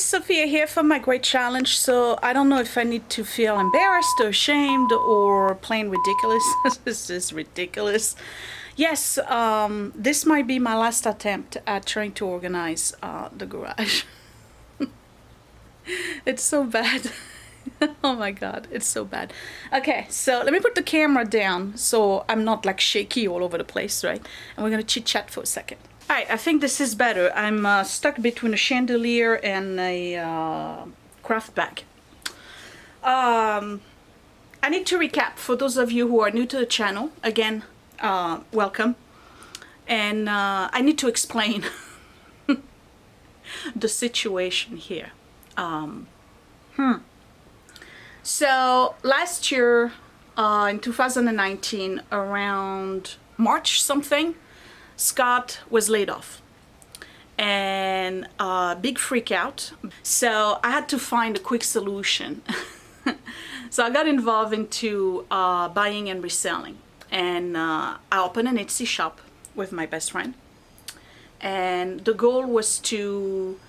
Sophia here for my great challenge. So I don't know if I need to feel embarrassed or ashamed or plain ridiculous. This is ridiculous. Yes, this might be my last attempt at trying to organize the garage. It's so bad. Oh my god, it's so bad. Okay, so let me put the camera down so I'm not like shaky all over the place, right? And we're gonna chit chat for a second. Alright, I think this is better. I'm stuck between a chandelier and a craft bag. I need to recap for those of you who are new to the channel. Again, welcome. And I need to explain the situation here. So last year, in 2019, around March something, Scott was laid off, and big freak out. So I had to find a quick solution. So I got involved into buying and reselling, and I opened an Etsy shop with my best friend, and the goal was to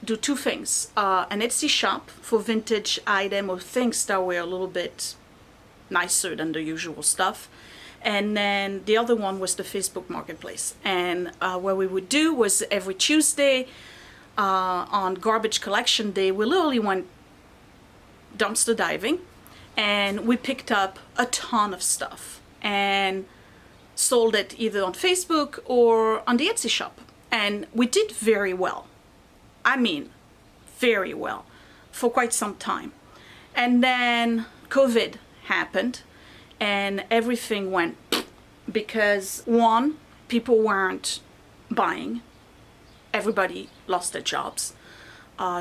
do two things: an Etsy shop for vintage item or things that were a little bit nicer than the usual stuff, and then the other one was the Facebook marketplace. And what we would do was every Tuesday on garbage collection day, we literally went dumpster diving, and we picked up a ton of stuff and sold it either on Facebook or on the Etsy shop. And we did very well. I mean, very well, for quite some time. And then COVID happened and everything went, because one, people weren't buying. Everybody lost their jobs.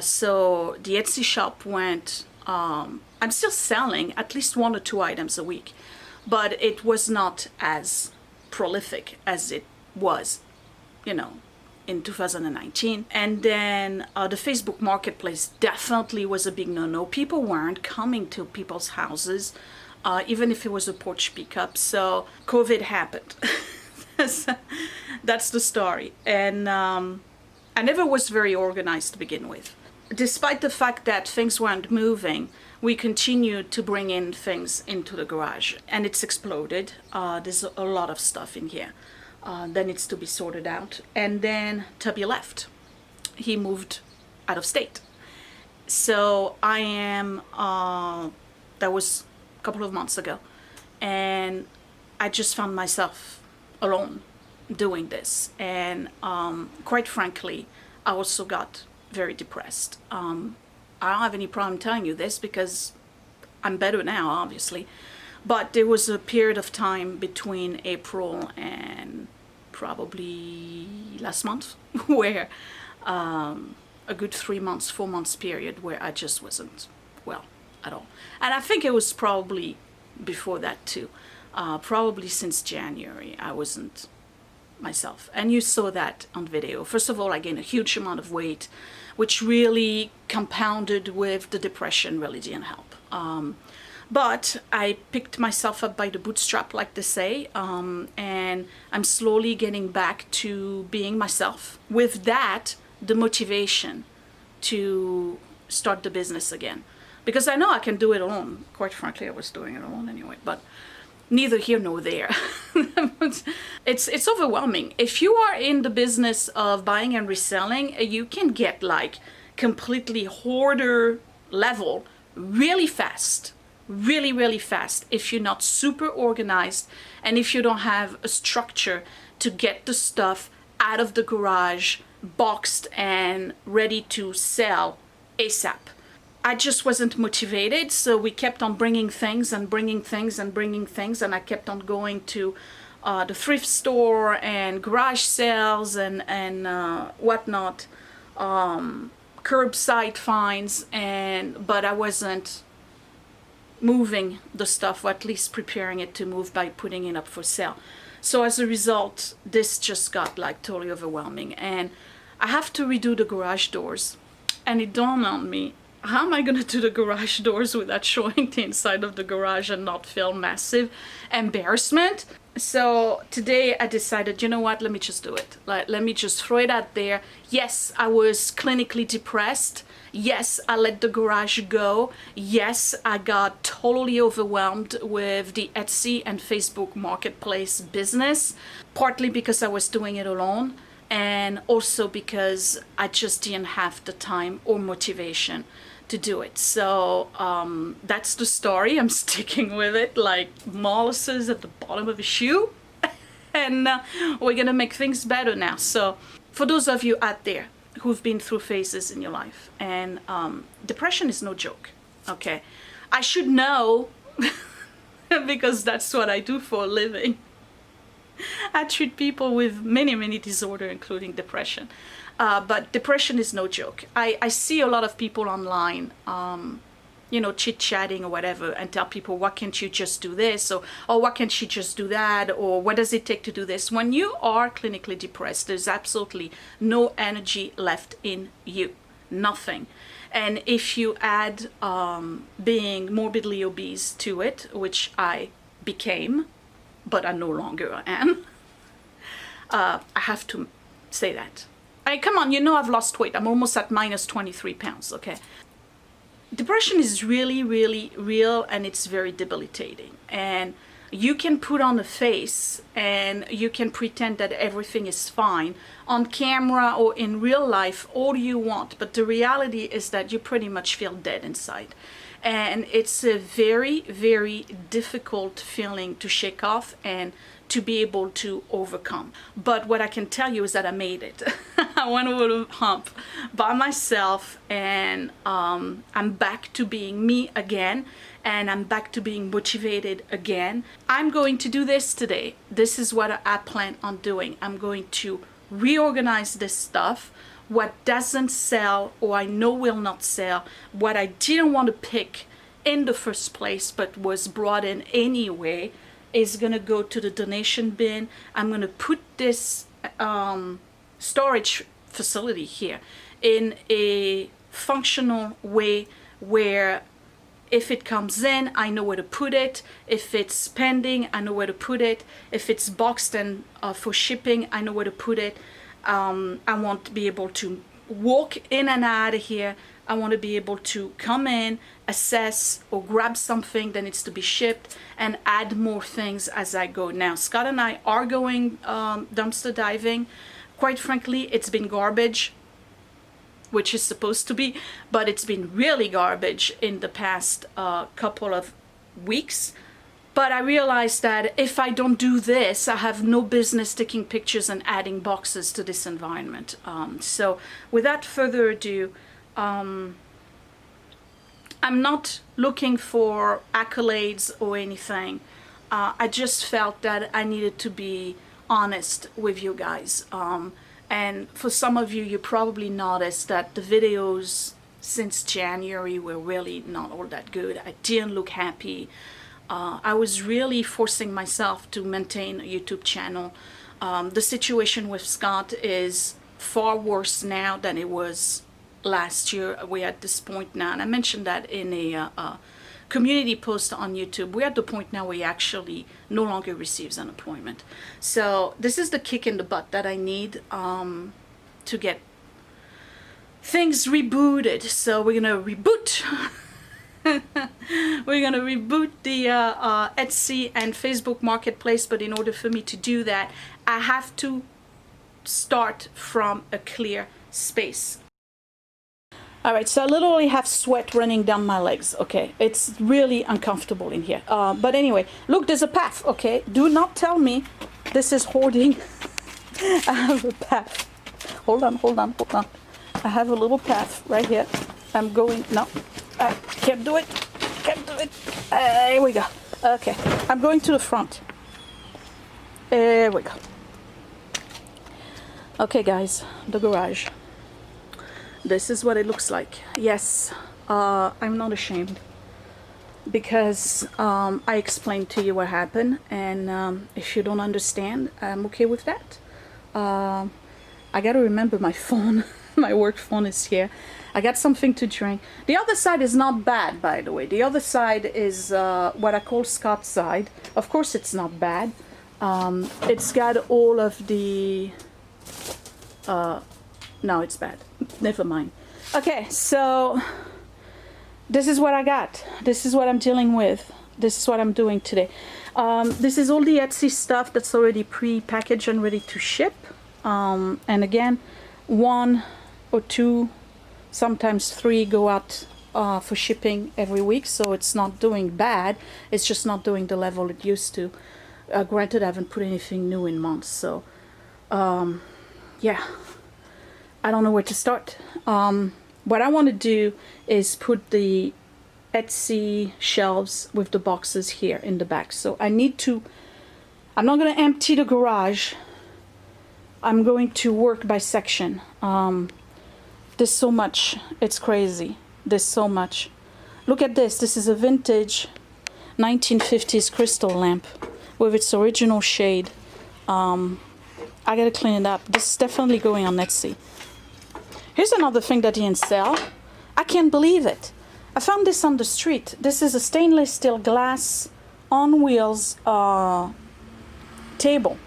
So the Etsy shop went, I'm still selling at least 1 or 2 items a week, but it was not as prolific as it was, you know, in 2019. And then the Facebook marketplace definitely was a big no-no. People weren't coming to people's houses, even if it was a porch pickup. So COVID happened. That's the story. And I never was very organized to begin with. Despite the fact that things weren't moving, we continued to bring in things into the garage, and it's exploded. There's a lot of stuff in here that needs to be sorted out. And then Tubby left. He moved out of state. So I am, that was a couple of months ago, and I just found myself alone doing this. And quite frankly, I also got very depressed. I don't have any problem telling you this because I'm better now, obviously. But there was a period of time between April and probably last month where a good 3 months, 4 months period where I just wasn't well at all. And I think it was probably before that too. Probably since January I wasn't myself. And you saw that on video. First of all, I gained a huge amount of weight, which really compounded with the depression, really didn't help. But I picked myself up by the bootstrap, like they say, and I'm slowly getting back to being myself. With that, the motivation to start the business again. Because I know I can do it alone. Quite frankly, I was doing it alone anyway, but neither here nor there. It's overwhelming. If you are in the business of buying and reselling, you can get like completely hoarder level really fast. Really, really fast if you're not super organized and if you don't have a structure to get the stuff out of the garage, boxed and ready to sell ASAP. I just wasn't motivated, so we kept on bringing things and bringing things and bringing things, and I kept on going to the thrift store and garage sales and whatnot, curbside finds, but I wasn't moving the stuff, or at least preparing it to move by putting it up for sale. So as a result, this just got like totally overwhelming, and I have to redo the garage doors. And it dawned on me, how am I gonna do the garage doors without showing the inside of the garage and not feel massive embarrassment? So today I decided, you know what, let me just do it. Like, let me just throw it out there. Yes, I was clinically depressed. Yes, I let the garage go. Yes, I got totally overwhelmed with the Etsy and Facebook marketplace business, partly because I was doing it alone, and also because I just didn't have the time or motivation to do it. So that's the story. I'm sticking with it like molasses at the bottom of a shoe. And we're gonna make things better now. So for those of you out there who've been through phases in your life, and depression is no joke, okay? I should know because that's what I do for a living. I treat people with many disorders, including depression. But depression is no joke. I see a lot of people online, you know, chit-chatting or whatever, and tell people, why can't you just do this? Or why can't you just do that? Or what does it take to do this? When you are clinically depressed, there's absolutely no energy left in you. Nothing. And if you add being morbidly obese to it, which I became, but I no longer am, I have to say that. Hey, come on, you know I've lost weight. I'm almost at minus 23 pounds, okay? Depression is really real, and it's very debilitating. And you can put on a face and you can pretend that everything is fine on camera or in real life all you want, but the reality is that you pretty much feel dead inside. And it's a very difficult feeling to shake off and to be able to overcome. But what I can tell you is that I made it. I went over the hump by myself, and I'm back to being me again, and I'm back to being motivated again. I'm going to do this today. This is what I plan on doing. I'm going to reorganize this stuff, what doesn't sell or I know will not sell, what I didn't want to pick in the first place but was brought in anyway, is gonna go to the donation bin. I'm gonna put this storage facility here in a functional way where if it comes in, I know where to put it. If it's pending, I know where to put it. If it's boxed and for shipping, I know where to put it. I want to be able to walk in and out of here. I want to be able to come in, assess, or grab something that needs to be shipped and add more things as I go. Now, Scott and I are going dumpster diving. Quite frankly, it's been garbage, which is supposed to be, but it's been really garbage in the past couple of weeks. But I realized that if I don't do this, I have no business taking pictures and adding boxes to this environment. So without further ado, I'm not looking for accolades or anything. I just felt that I needed to be honest with you guys. And for some of you, you probably noticed that the videos since January were really not all that good. I didn't look happy. I was really forcing myself to maintain a YouTube channel. The situation with Scott is far worse now than it was last year. We're at this point now, and I mentioned that in a community post on YouTube. We're at the point now where he actually no longer receives unemployment. So this is the kick in the butt that I need to get things rebooted. So we're gonna reboot. We're gonna reboot the Etsy and Facebook marketplace, but in order for me to do that, I have to start from a clear space. All right, so I literally have sweat running down my legs, okay? It's really uncomfortable in here. But anyway, look, there's a path, okay? Do not tell me this is hoarding. I have a path. Hold on. I have a little path right here. I'm going, no, I can't do it. Here we go. Okay, I'm going to the front. There we go. Okay, guys, the garage. This is what it looks like. Yes, I'm not ashamed because I explained to you what happened, and if you don't understand, I'm okay with that. I gotta remember my phone. My work phone is here. I got something to drink. The other side is not bad, by the way. The other side is what I call Scott's side. Of course it's not bad. It's got all of the, no, it's bad. Never mind. Okay, so this is what I got. This is what I'm dealing with. This is what I'm doing today. This is all the Etsy stuff that's already pre-packaged and ready to ship. And again, 1 or 2, sometimes 3 go out for shipping every week, so it's not doing bad. It's just not doing the level it used to. Granted, I haven't put anything new in months, so yeah, I don't know where to start. What I want to do is put the Etsy shelves with the boxes here in the back. So I'm not going to empty the garage. I'm going to work by section. There's so much. It's crazy. There's so much. Look at this. This is a vintage 1950s crystal lamp with its original shade. I gotta clean it up. This is definitely going on Etsy. Here's another thing that didn't sell. I can't believe it. I found this on the street. This is a stainless steel glass on wheels table,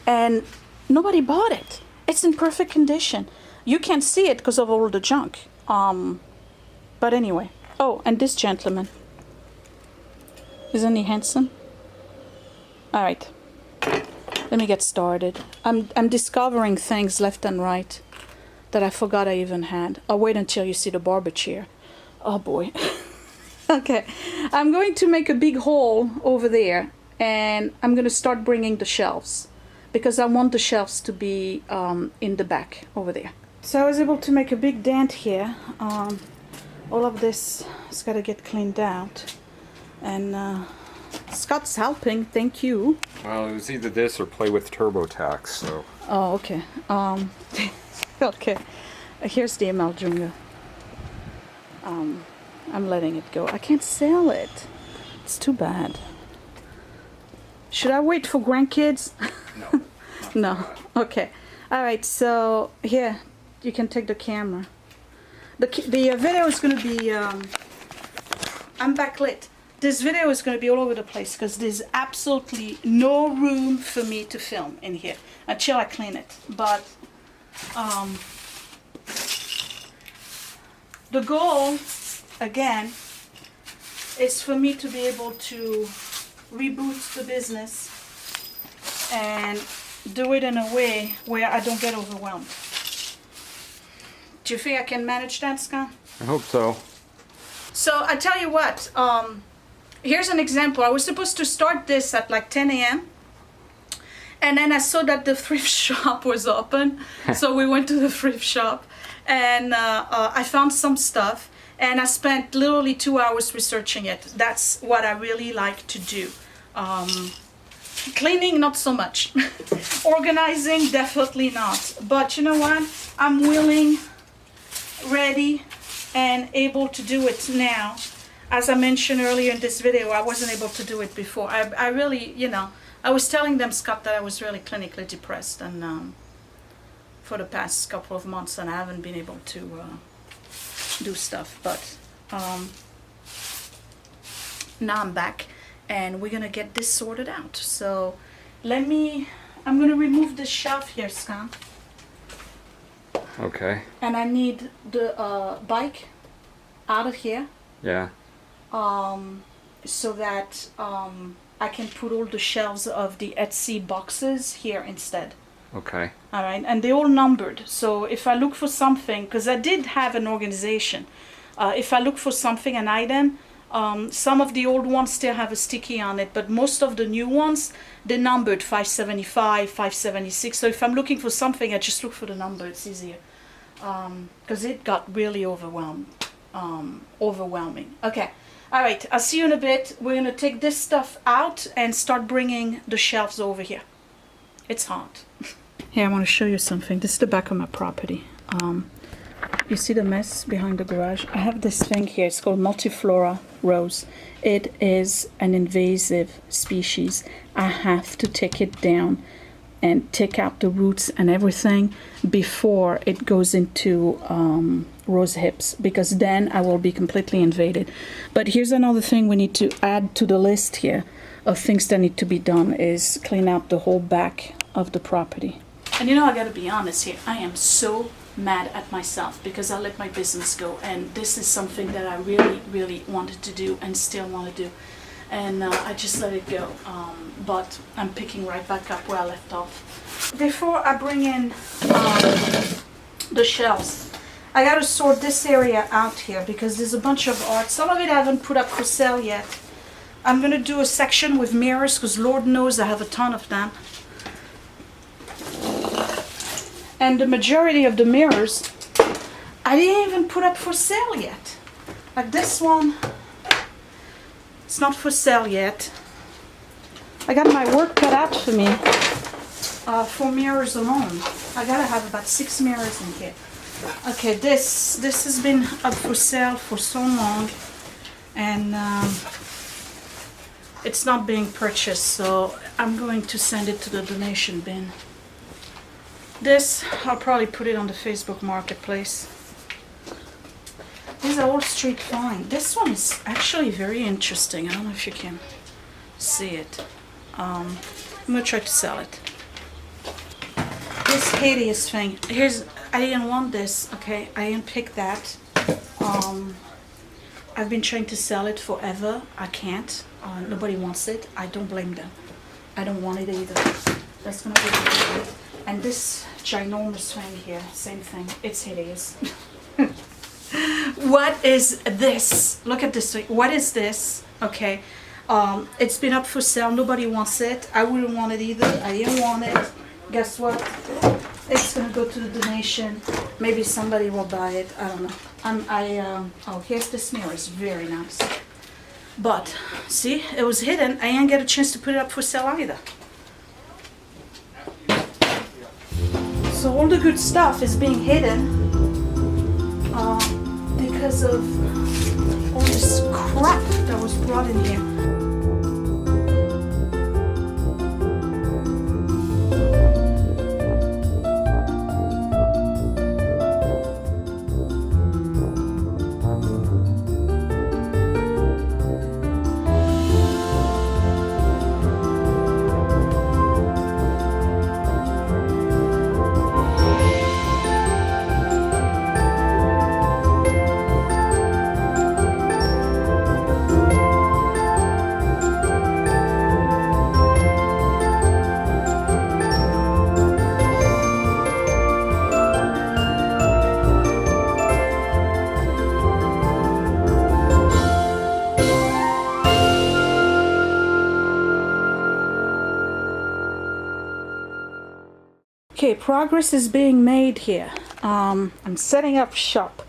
and nobody bought it. It's in perfect condition. You can't see it because of all the junk. But anyway. Oh, and this gentleman. Isn't he handsome? All right. Let me get started. I'm discovering things left and right that I forgot I even had. I'll wait until you see the barber chair. Oh boy. Okay. I'm going to make a big hole over there, and I'm going to start bringing the shelves because I want the shelves to be in the back over there. So I was able to make a big dent here. All of this has got to get cleaned out, and Scott's helping. Thank you. Well, it was either this or play with TurboTax. So. Oh, okay. Okay. Here's the ML Junior. I'm letting it go. I can't sell it. It's too bad. Should I wait for grandkids? No. No. Okay. All right. So here, you can take the camera. The video is going to be. I'm backlit. This video is going to be all over the place because there's absolutely no room for me to film in here until I clean it. But the goal, again, is for me to be able to reboot the business and do it in a way where I don't get overwhelmed. Do you think I can manage that, Scott? I hope so. So I tell you what, here's an example. I was supposed to start this at like 10 a.m. and then I saw that the thrift shop was open. So we went to the thrift shop, and I found some stuff, and I spent literally 2 hours researching it. That's what I really like to do. Cleaning, not so much. Organizing, definitely not. But you know what? I'm willing, ready, and able to do it now. As I mentioned earlier in this video, I wasn't able to do it before. I really, you know, I was telling them, Scott, that I was really clinically depressed, and for the past couple of months, and I haven't been able to do stuff. But now I'm back, and we're gonna get this sorted out. So I'm gonna remove this shelf here, Scott. Okay. And I need the bike out of here. Yeah. So that I can put all the shelves of the Etsy boxes here instead. Okay. All right, and they're all numbered. So if I look for something, because I did have an organization, if I look for something, an item, some of the old ones still have a sticky on it, but most of the new ones, they're numbered 575, 576. So if I'm looking for something, I just look for the number. It's easier. Because it got really overwhelming. Okay. All right. I'll see you in a bit. We're going to take this stuff out and start bringing the shelves over here. It's hot. Here, I want to show you something. This is the back of my property. You see the mess behind the garage? I have this thing here. It's called multiflora rose. It is an invasive species. I have to take it down and take out the roots and everything before it goes into rose hips, because then I will be completely invaded. But here's another thing we need to add to the list here. of things that need to be done is clean out the whole back of the property. And you know, I gotta be honest here, I am so mad at myself because I let my business go, and this is something that I really, really wanted to do and still want to do. And I just let it go, but I'm picking right back up where I left off. Before I bring in the shelves, I gotta sort this area out here because there's a bunch of art. Some of it I haven't put up for sale yet. I'm gonna do a section with mirrors because Lord knows I have a ton of them. And the majority of the mirrors I didn't even put up for sale yet. Like this one, it's not for sale yet. I got my work cut out for me for mirrors alone. I gotta have about 6 mirrors in here. Okay, this has been up for sale for so long, and it's not being purchased, so I'm going to send it to the donation bin. This, I'll probably put it on the Facebook Marketplace. These are all street fine. This one is actually very interesting. I don't know if you can see it. I'm gonna try to sell it. This hideous thing. I didn't want this, okay? I didn't pick that. I've been trying to sell it forever. I can't. Nobody wants it. I don't blame them. I don't want it either. That's gonna be it. And this ginormous thing here, same thing. It's hideous. What is this? Look at this thing. What is this? Okay. It's been up for sale. Nobody wants it. I wouldn't want it either. I didn't want it. Guess what? It's gonna go to the donation. Maybe somebody will buy it. I don't know. Oh, here's this mirror. It's very nice. But see, it was hidden. I didn't get a chance to put it up for sale either. So all the good stuff is being hidden because of all this crap that was brought in here. Okay, progress is being made here. I'm setting up shop.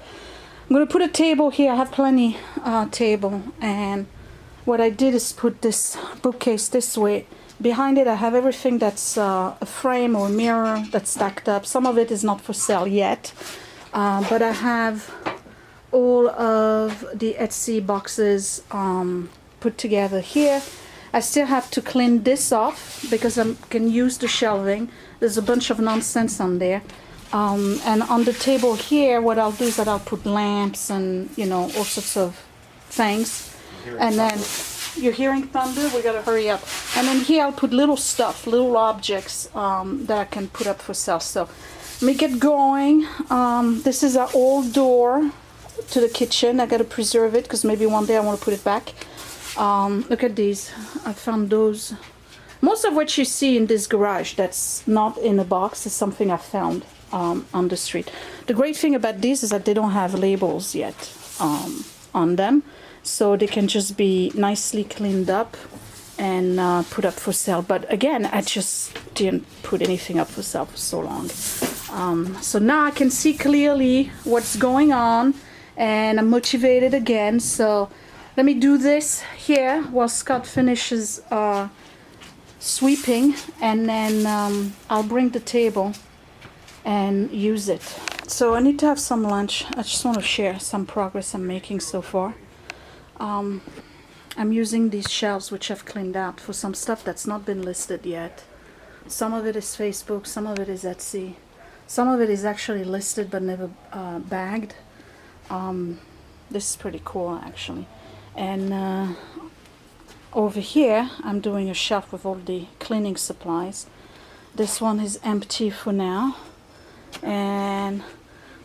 I'm going to put a table here. I have plenty table, and what I did is put this bookcase this way. Behind it I have everything that's a frame or a mirror that's stacked up. Some of it is not for sale yet, but I have all of the Etsy boxes put together here. I still have to clean this off because I can use the shelving. There's a bunch of nonsense on there. And on the table here, what I'll do is that I'll put lamps and, you know, all sorts of things. And then, you're hearing thunder? We gotta hurry up. And then here I'll put little stuff, little objects that I can put up for sale. So, let me get going. This is our old door to the kitchen. I gotta preserve it because maybe one day I want to put it back. Look at these. I found those. Most of what you see in this garage that's not in a box is something I found on the street. The great thing about these is that they don't have labels yet on them, so they can just be nicely cleaned up and put up for sale. But again, I just didn't put anything up for sale for so long. So now I can see clearly what's going on, and I'm motivated again. So let me do this here while Scott finishes sweeping, and then I'll bring the table and use it. So I need to have some lunch. I just want to share some progress I'm making so far. I'm using these shelves which I've cleaned out for some stuff that's not been listed yet. Some of it is Facebook, some of it is Etsy, some of it is actually listed but never bagged. This is pretty cool actually. And over here I'm doing a shelf with all the cleaning supplies. This one is empty for now, and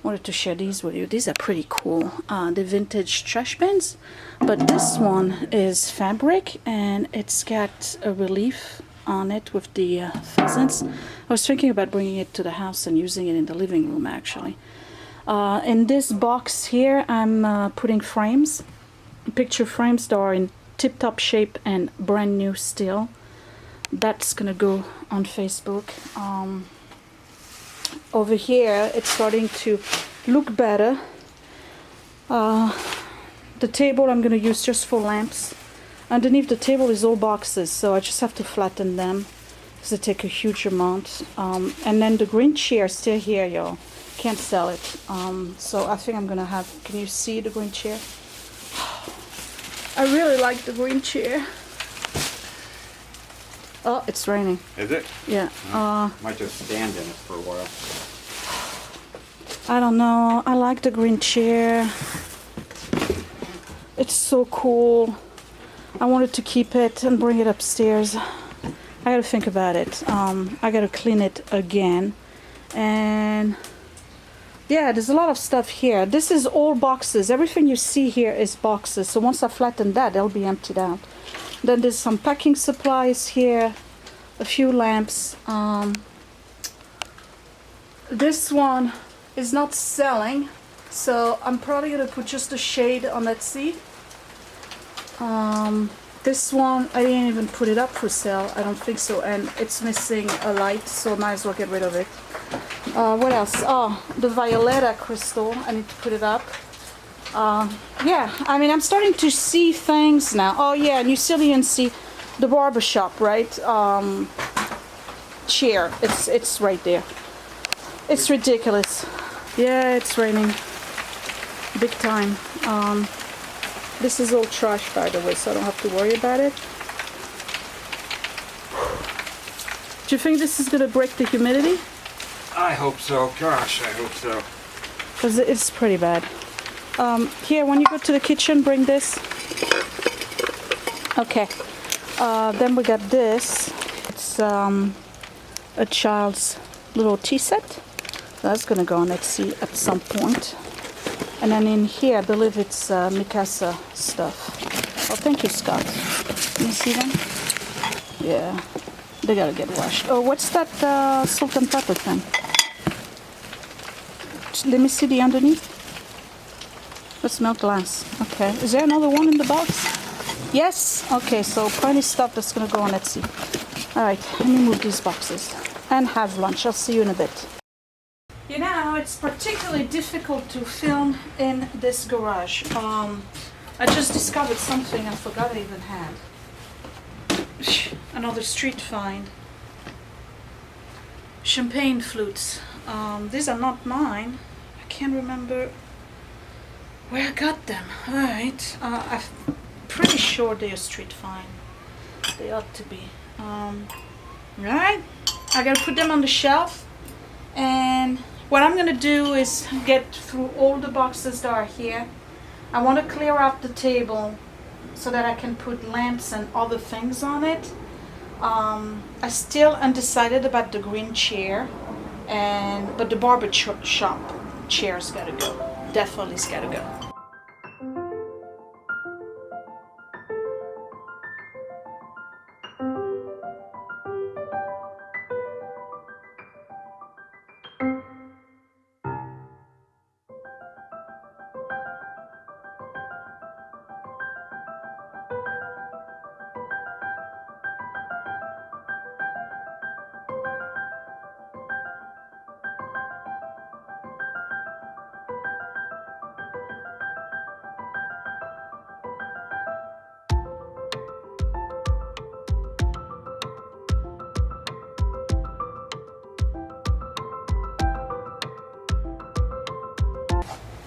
wanted to share these with you. These are pretty cool. The vintage trash bins, but this one is fabric and it's got a relief on it with the pheasants. I was thinking about bringing it to the house and using it in the living room actually. In this box here I'm putting frames, picture frames that are in tip-top shape and brand new still. That's gonna go on Facebook. Over here it's starting to look better. The table I'm gonna use just for lamps. Underneath the table is all boxes, so I just have to flatten them because they take a huge amount. And then the green chair is still here, y'all. Can't sell it. So I think I'm gonna have, can you see the green chair? I really like the green chair. Oh, it's raining. Is it? Yeah. Might just stand in it for a while. I don't know. I like the green chair. It's so cool. I wanted to keep it and bring it upstairs. I gotta think about it. I gotta clean it again. And yeah, there's a lot of stuff here. This is all boxes. Everything you see here is boxes. So once I flatten that, they'll be emptied out. Then there's some packing supplies here, a few lamps. This one is not selling, so I'm probably gonna put just a shade on that seat. This one, I didn't even put it up for sale, I don't think so, and it's missing a light, so I might as well get rid of it. What else? Oh, the Violetta crystal, I need to put it up. Yeah, I mean, I'm starting to see things now. Oh yeah, and you still didn't see the barbershop, right? Chair, it's right there. It's ridiculous. Yeah, it's raining big time. This is all trash, by the way, so I don't have to worry about it. Do you think this is gonna break the humidity? I hope so. Gosh, I hope so. Because it's pretty bad. Here, when you go to the kitchen, bring this. Okay. Then we got this. It's a child's little tea set. That's gonna go on Etsy at some point. And then in here, I believe it's Mikasa stuff. Oh, thank you, Scott. Can you see them? Yeah, they gotta get washed. Oh, what's that salt and pepper thing? Let me see the underneath. That's milk glass. Okay. Is there another one in the box? Yes. Okay, so plenty of stuff that's gonna go on Etsy. All right, let me move these boxes and have lunch. I'll see you in a bit. You know, it's particularly difficult to film in this garage. I just discovered something I forgot I even had. Another street find. Champagne flutes. These are not mine. I can't remember where I got them. Alright. I'm pretty sure they're a street find. They ought to be. Alright. I gotta put them on the shelf. And what I'm gonna do is get through all the boxes that are here. I want to clear up the table so that I can put lamps and other things on it. I still undecided about the green chair, but the barber shop chair's gotta go. Definitely's gotta go.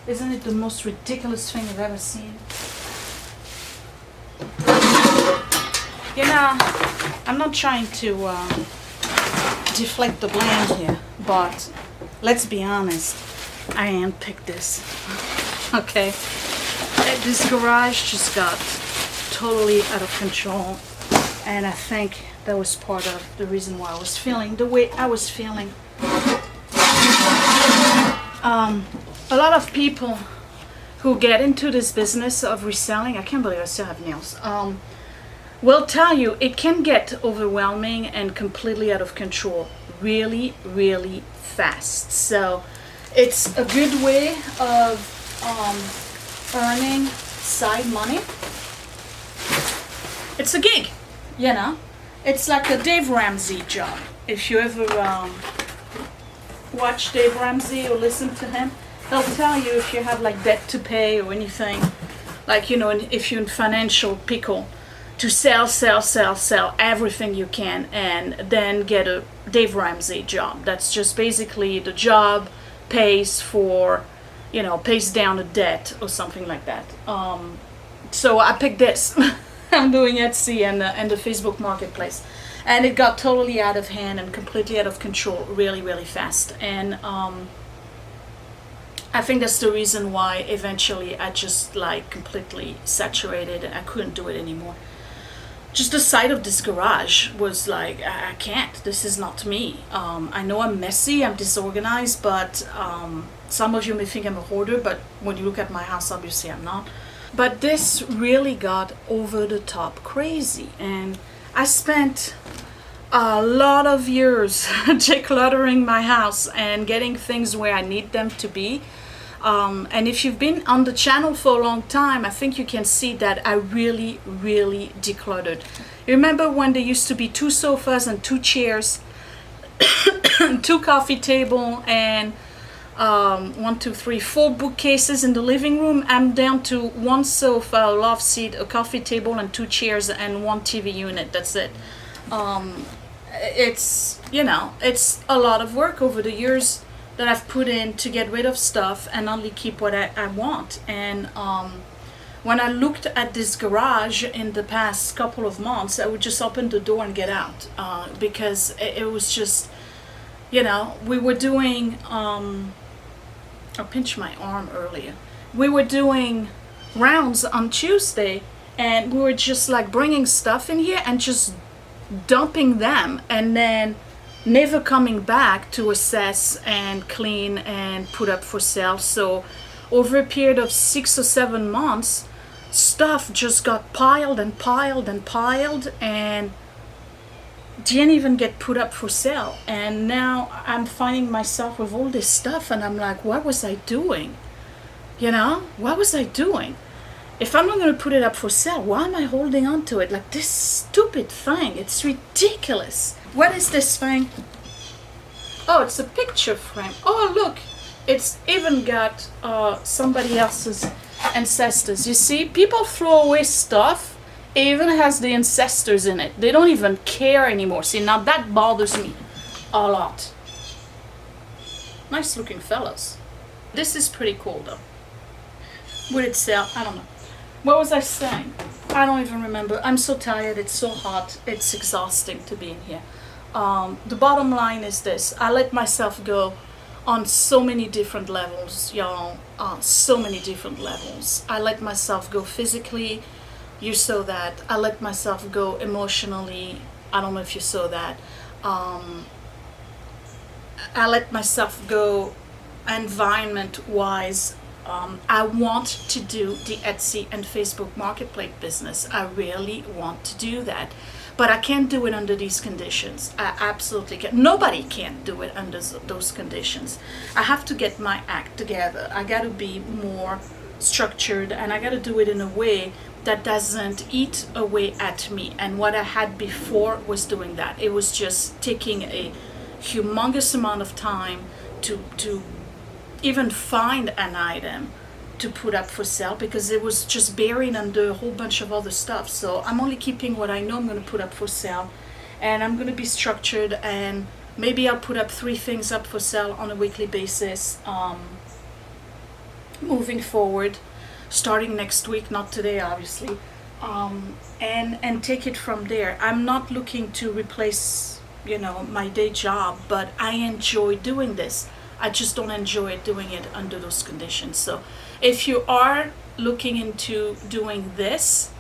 Isn't it the most ridiculous thing I've ever seen? You know, I'm not trying to deflect the blame here, but let's be honest, I handpicked this. Okay? This garage just got totally out of control, and I think that was part of the reason why I was feeling the way I was feeling. A lot of people who get into this business of reselling, I can't believe I still have nails, will tell you it can get overwhelming and completely out of control really, really fast. So it's a good way of earning side money. It's a gig, you know. It's like a Dave Ramsey job. If you ever watch Dave Ramsey or listen to him, he'll tell you if you have like debt to pay or anything, like, you know, if you're in financial pickle, to sell everything you can and then get a Dave Ramsey job. That's just basically the job pays for, you know, pays down a debt or something like that. So I picked this. I'm doing Etsy and the Facebook Marketplace, and it got totally out of hand and completely out of control really, really fast. And I think that's the reason why eventually I just like completely saturated. I couldn't do it anymore. Just the sight of this garage was like, I can't. This is not me. I know I'm messy, I'm disorganized, but some of you may think I'm a hoarder, but when you look at my house, obviously I'm not. But this really got over the top crazy, and I spent a lot of years decluttering my house and getting things where I need them to be. And if you've been on the channel for a long time, I think you can see that I really, really decluttered. You remember when there used to be 2 sofas and 2 chairs, 2 coffee table, and 1, 2, 3, 4 bookcases in the living room? I'm down to 1 sofa, a love seat, a coffee table, and 2 chairs and 1 TV unit. That's it. It's, you know, it's a lot of work over the years that I've put in to get rid of stuff and only keep what I want. And when I looked at this garage in the past couple of months, I would just open the door and get out, because it was just, you know, we were doing, I pinched my arm earlier. We were doing rounds on Tuesday, and we were just like bringing stuff in here and just dumping them, and then never coming back to assess and clean and put up for sale. So over a period of 6 or 7 months, stuff just got piled and piled and piled and didn't even get put up for sale. And now I'm finding myself with all this stuff, and I'm like, what was I doing? You know, what was I doing? If I'm not going to put it up for sale, why am I holding on to it? Like this stupid thing, it's ridiculous. What is this thing? Oh, it's a picture frame. Oh, look, it's even got somebody else's ancestors. You see, people throw away stuff, it even has the ancestors in it. They don't even care anymore. See, now that bothers me a lot. Nice looking fellas. This is pretty cool though. Would it sell? I don't know. What was I saying? I don't even remember. I'm so tired. It's so hot. It's exhausting to be in here. The bottom line is this. I let myself go on so many different levels, y'all. So many different levels. I let myself go physically. You saw that. I let myself go emotionally. I don't know if you saw that. I let myself go environment-wise. I want to do the Etsy and Facebook Marketplace business. I really want to do that. But I can't do it under these conditions. I absolutely can't. Nobody can do it under those conditions. I have to get my act together. I got to be more structured, and I got to do it in a way that doesn't eat away at me. And what I had before was doing that. It was just taking a humongous amount of time to even find an item to put up for sale, because it was just buried under a whole bunch of other stuff. So I'm only keeping what I know I'm going to put up for sale, and I'm going to be structured, and maybe I'll put up 3 things up for sale on a weekly basis moving forward, starting next week, not today obviously, and take it from there. I'm not looking to replace, you know, my day job, but I enjoy doing this. I just don't enjoy doing it under those conditions. So if you are looking into doing this,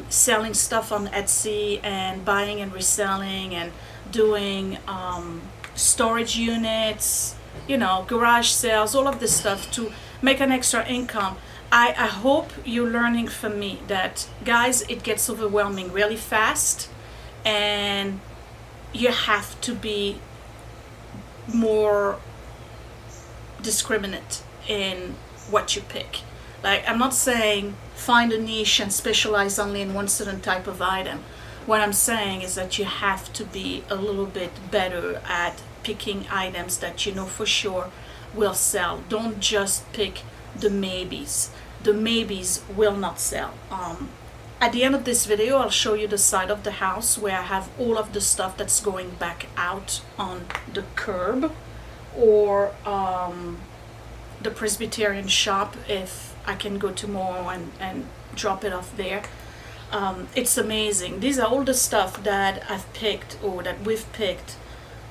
selling stuff on Etsy and buying and reselling and doing storage units, you know, garage sales, all of this stuff to make an extra income. I hope you're learning from me that, guys, it gets overwhelming really fast, and you have to be more discriminate in what you pick. Like, I'm not saying find a niche and specialize only in one certain type of item. What I'm saying is that you have to be a little bit better at picking items that you know for sure will sell. Don't just pick the maybes. The maybes will not sell. At the end of this video, I'll show you the side of the house where I have all of the stuff that's going back out on the curb, or the Presbyterian shop if I can go tomorrow and drop it off there. It's amazing. These are all the stuff that I've picked, or that we've picked,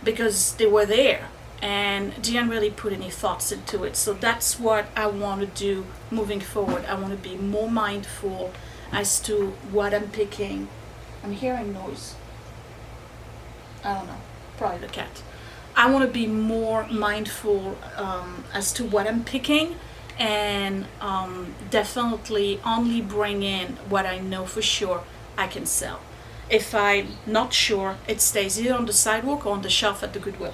because they were there and didn't really put any thoughts into it. So that's what I want to do moving forward. I want to be more mindful as to what I'm picking. I'm hearing noise. I don't know, probably the cat. I want to be more mindful as to what I'm picking, and definitely only bring in what I know for sure I can sell. If I'm not sure, it stays either on the sidewalk or on the shelf at the Goodwill.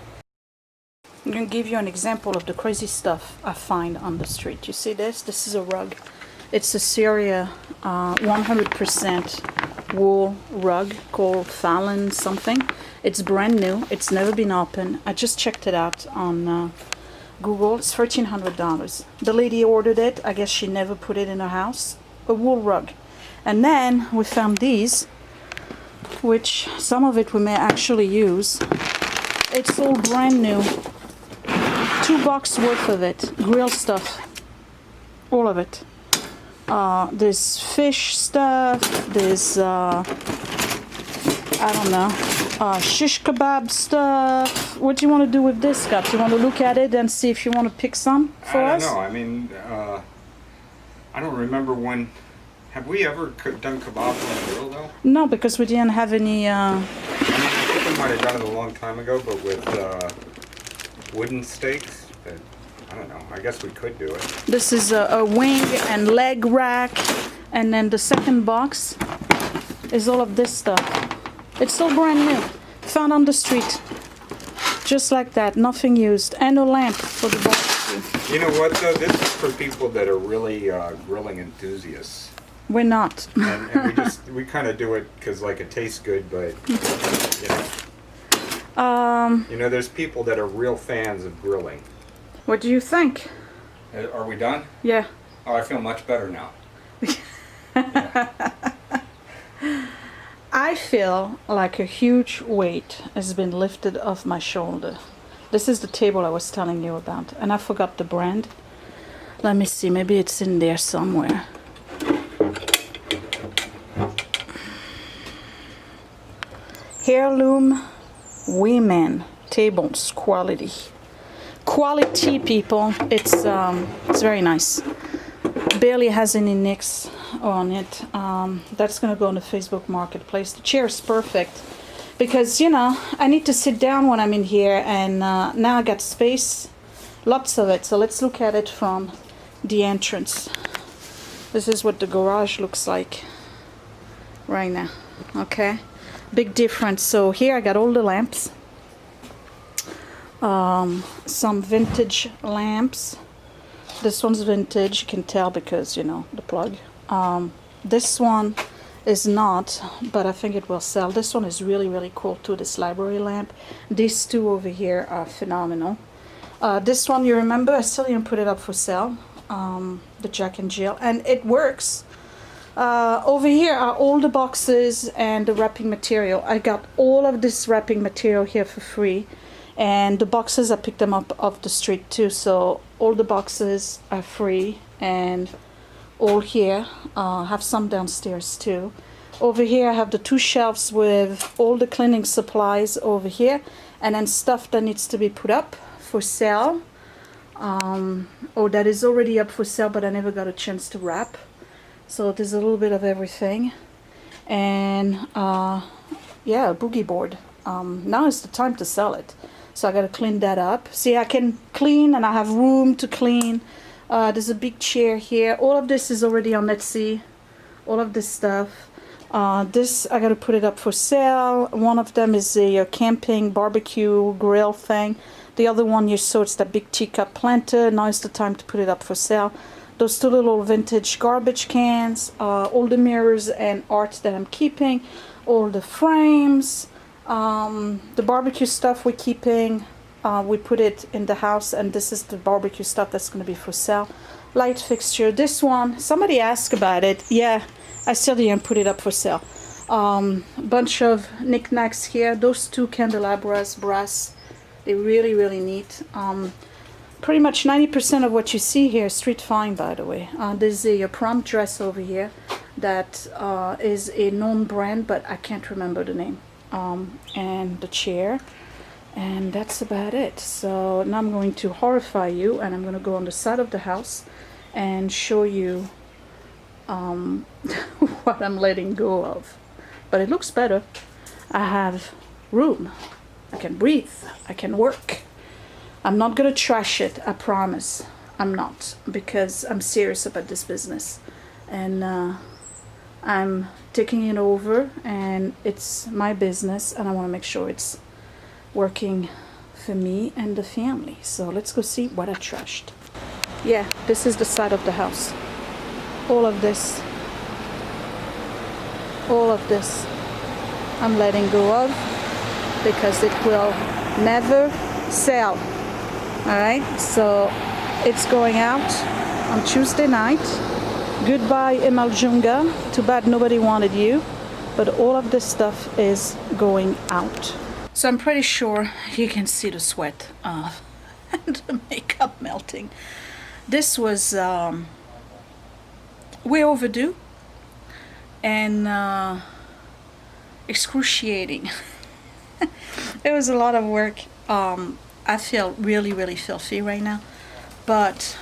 I'm going to give you an example of the crazy stuff I find on the street. You see this? This is a rug. It's a Syria 100% wool rug called Fallon something. It's brand new. It's never been opened. I just checked it out on Google. It's $1,300. The lady ordered it. I guess she never put it in her house. A wool rug. And then we found these, which some of it we may actually use. It's all brand new. $2 worth of it. Grill stuff. All of it. There's fish stuff. There's I don't know, shish kebab stuff. What do you want to do with this, Scott? You want to look at it and see if you want to pick some for us? I don't know. I mean, I don't remember when. Have we ever done kebabs on the grill, though? No, because we didn't have any. I mean, I think we might have done it a long time ago, but with wooden steaks. But I don't know. I guess we could do it. This is a wing and leg rack, and then the second box is all of this stuff. It's all brand new, found on the street, just like that, nothing used, and a lamp for the barbecue. You know what, though? This is for people that are really grilling enthusiasts. We're not. And we kind of do it because, like, it tastes good, but you know, there's people that are real fans of grilling. What do you think? Are we done? Yeah. Oh, I feel much better now. I feel like a huge weight has been lifted off my shoulder. This is the table I was telling you about, and I forgot the brand. Let me see, maybe it's in there somewhere. Heirloom Women tables, quality. Quality, people. It's very nice. Barely has any nicks on it. That's gonna go on the Facebook Marketplace. The chair is perfect because, you know, I need to sit down when I'm in here, and now I got space, lots of it. So let's look at it from the entrance. This is what the garage looks like right now. Okay, big difference. So here I got all the lamps, some vintage lamps. This one's vintage, you can tell because, you know, the plug. This one is not, but I think it will sell. This one is really, really cool too, this library lamp. These two over here are phenomenal. This one, you remember, I still didn't put it up for sale, the Jack and Jill, and it works. Over here are all the boxes and the wrapping material. I got all of this wrapping material here for free, and the boxes I picked them up off the street too, so all the boxes are free, and all here. Have some downstairs too. Over here I have the two shelves with all the cleaning supplies over here, and then stuff that needs to be put up for sale, or that is already up for sale but I never got a chance to wrap. So there's a little bit of everything. And yeah, a boogie board. Now is the time to sell it. So I gotta clean that up. See, I can clean and I have room to clean. There's a big chair here. All of this is already on Etsy. All of this stuff. This, I gotta put it up for sale. One of them is a camping barbecue grill thing. The other one you saw, it's that big teacup planter. Now is the time to put it up for sale. Those two little vintage garbage cans, all the mirrors and art that I'm keeping, all the frames, the barbecue stuff we're keeping. We put it in the house, and this is the barbecue stuff that's going to be for sale. Light fixture. This one, somebody asked about it. Yeah, I still didn't put it up for sale. Bunch of knickknacks here. Those two candelabras, brass. They're really, really neat. Pretty much 90% of what you see here is street fine, by the way. There's a prom dress over here that is a known brand, but I can't remember the name. And the chair. And that's about it. So now I'm going to horrify you, and I'm going to go on the side of the house and show you what I'm letting go of. But it looks better. I have room. I can breathe. I can work. I'm not gonna trash it, I promise. I'm not, because I'm serious about this business. And I'm taking it over, and it's my business, and I wanna make sure it's working for me and the family. So let's go see what I trashed. Yeah, this is the side of the house. All of this I'm letting go of, because it will never sell. Alright, so it's going out on Tuesday night. Goodbye, Imaljunga. Too bad nobody wanted you. But all of this stuff is going out. So I'm pretty sure you can see the sweat and the makeup melting. This was way overdue and excruciating. It was a lot of work. I feel really, really filthy right now, but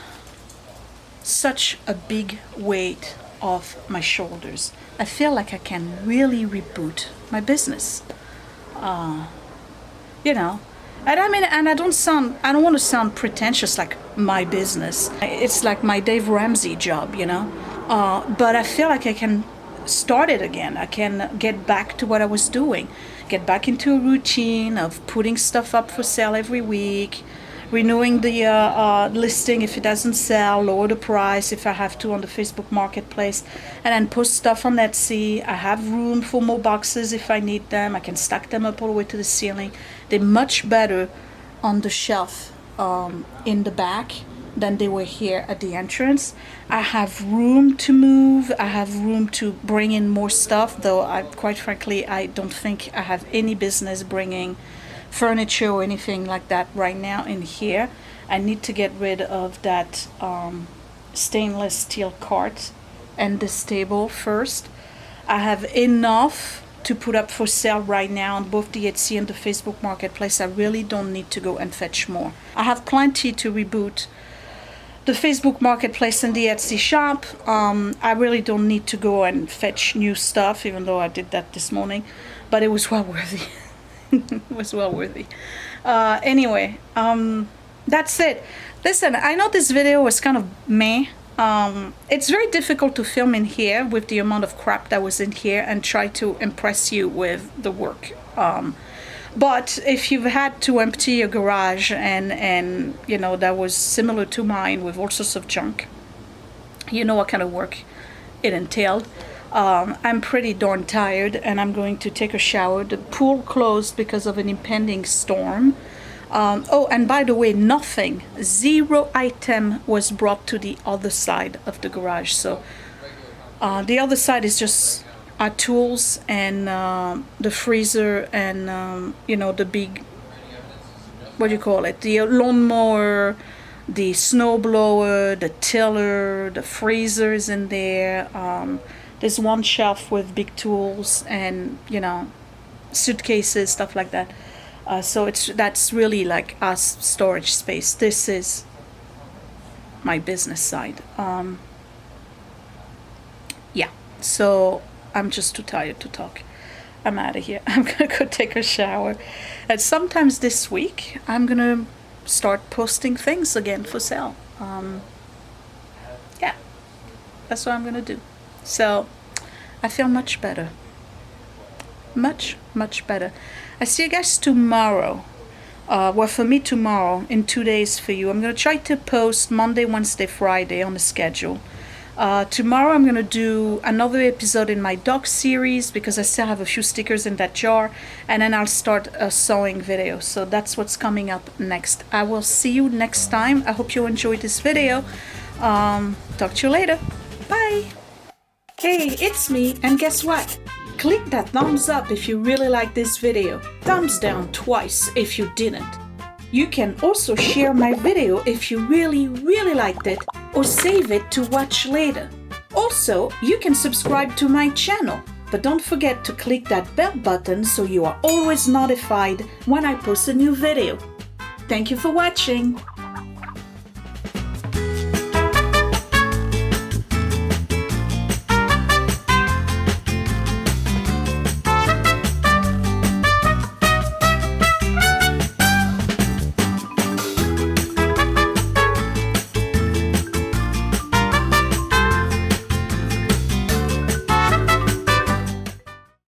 such a big weight off my shoulders. I feel like I can really reboot my business. You know, and I mean, and I don't want to sound pretentious like my business. It's like my Dave Ramsey job, you know. But I feel like I can start it again. I can get back to what I was doing. Get back into a routine of putting stuff up for sale every week, renewing the listing if it doesn't sell, lower the price if I have to on the Facebook Marketplace, and then post stuff on Etsy. I have room for more boxes if I need them. I can stack them up all the way to the ceiling. They're much better on the shelf in the back than they were here at the entrance. I have room to move. I have room to bring in more stuff, though quite frankly, I don't think I have any business bringing furniture or anything like that right now in here. I need to get rid of that stainless steel cart and this table first. I have enough to put up for sale right now on both the Etsy and the Facebook Marketplace. I really don't need to go and fetch more. I have plenty to reboot the Facebook Marketplace and the Etsy shop. I really don't need to go and fetch new stuff, even though I did that this morning, but it was well worthy. It was well worthy. Anyway, that's it. Listen, I know this video was kind of meh. It's very difficult to film in here with the amount of crap that was in here and try to impress you with the work. But if you've had to empty a garage and you know, that was similar to mine with all sorts of junk, you know what kind of work it entailed. I'm pretty darn tired, and I'm going to take a shower. The pool closed because of an impending storm. Oh, and by the way, zero item was brought to the other side of the garage. So the other side is just our tools and the freezer and you know, the big, what do you call it, the lawnmower, the snow blower, the tiller, the freezers in there. There's one shelf with big tools and, you know, suitcases, stuff like that. So that's really like our storage space. This is my business side. So I'm just too tired to talk. I'm out of here. I'm gonna go take a shower. And sometimes this week, I'm gonna start posting things again for sale. Yeah, that's what I'm gonna do. So I feel much better. Much, much better. I see you guys tomorrow. Well, for me tomorrow, in 2 days for you. I'm gonna try to post Monday, Wednesday, Friday on the schedule. Tomorrow I'm gonna do another episode in my dog series because I still have a few stickers in that jar, and then I'll start a sewing video. So that's what's coming up next. I will see you next time. I hope you enjoyed this video. Talk to you later. Bye. Hey, it's me, and guess what? Click that thumbs up if you really like this video. Thumbs down twice if you didn't. You can also share my video if you really liked it, or save it to watch later. Also, you can subscribe to my channel, but don't forget to click that bell button so you are always notified when I post a new video. Thank you for watching.